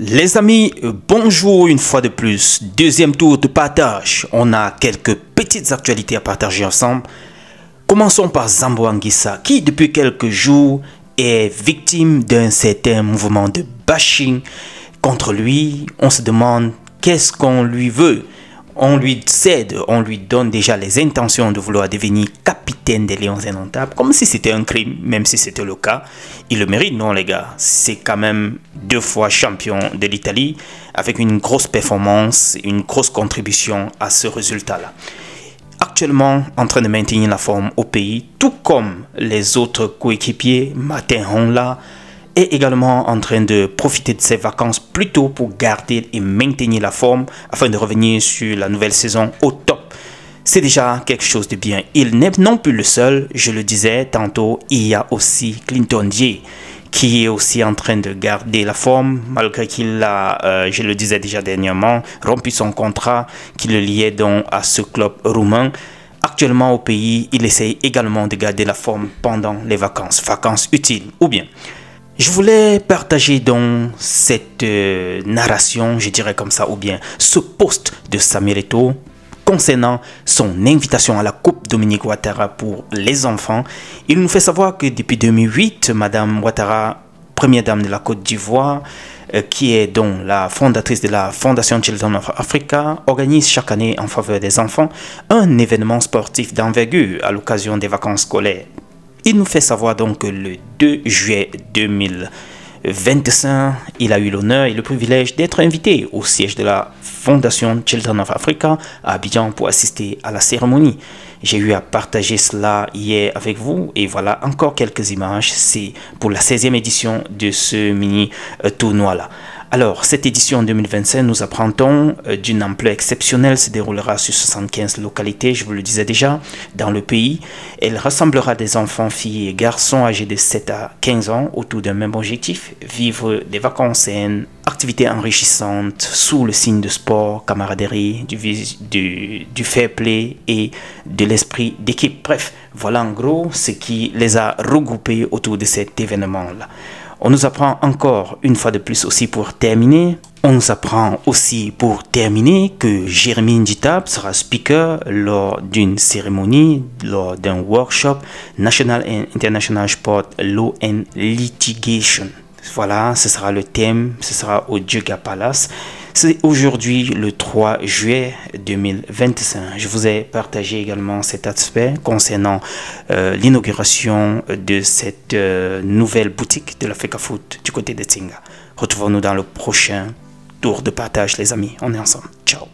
Les amis, bonjour une fois de plus. Deuxième tour de partage. On a quelques petites actualités à partager ensemble. Commençons par Zambo Anguissa, qui depuis quelques jours est victime d'un certain mouvement de bashing contre lui. On se demande qu'est-ce qu'on lui veut. On lui cède, on lui donne déjà les intentions de vouloir devenir capitaine des Lions Indomptables, comme si c'était un crime, même si c'était le cas. Il le mérite, non les gars? C'est quand même 2 fois champion de l'Italie, avec une grosse performance, une grosse contribution à ce résultat-là. Actuellement en train de maintenir la forme au pays, tout comme les autres coéquipiers, Martin Honla, est également en train de profiter de ses vacances plutôt pour garder et maintenir la forme afin de revenir sur la nouvelle saison au top. C'est déjà quelque chose de bien. Il n'est non plus le seul, je le disais tantôt, il y a aussi Clinton Dié qui est aussi en train de garder la forme malgré qu'il a, je le disais déjà dernièrement, rompu son contrat qui le liait donc à ce club roumain. Actuellement au pays, il essaye également de garder la forme pendant les vacances utiles ou bien. Je voulais partager donc cette narration, je dirais comme ça, ou bien ce post de Samuel Eto'o concernant son invitation à la Coupe Dominique Ouattara pour les enfants. Il nous fait savoir que depuis 2008, Madame Ouattara, première dame de la Côte d'Ivoire, qui est donc la fondatrice de la Fondation Children of Africa, organise chaque année en faveur des enfants un événement sportif d'envergure à l'occasion des vacances scolaires. Il nous fait savoir donc que le 2 juillet 2025, il a eu l'honneur et le privilège d'être invité au siège de la Fondation Children of Africa à Abidjan pour assister à la cérémonie. J'ai eu à partager cela hier avec vous et voilà encore quelques images. C'est pour la 16e édition de ce mini tournoi-là. Alors, cette édition 2025, nous apprendons d'une ampleur exceptionnelle, se déroulera sur 75 localités, je vous le disais déjà, dans le pays. Elle rassemblera des enfants, filles et garçons âgés de 7 à 15 ans autour d'un même objectif, vivre des vacances saines, activités enrichissantes, sous le signe de sport, camaraderie, du fair play et de l'esprit d'équipe. Bref, voilà en gros ce qui les a regroupés autour de cet événement-là. On nous apprend encore une fois de plus aussi pour terminer. On nous apprend aussi pour terminer que Jérémy Ndjitab sera speaker lors d'une cérémonie, lors d'un workshop National and International Sport Law and Litigation. Voilà, ce sera le thème, ce sera au Djega Palace. C'est aujourd'hui le 3 juillet 2025. Je vous ai partagé également cet aspect concernant l'inauguration de cette nouvelle boutique de l'Africa Foot du côté de Tinga. Retrouvons-nous dans le prochain tour de partage les amis. On est ensemble. Ciao.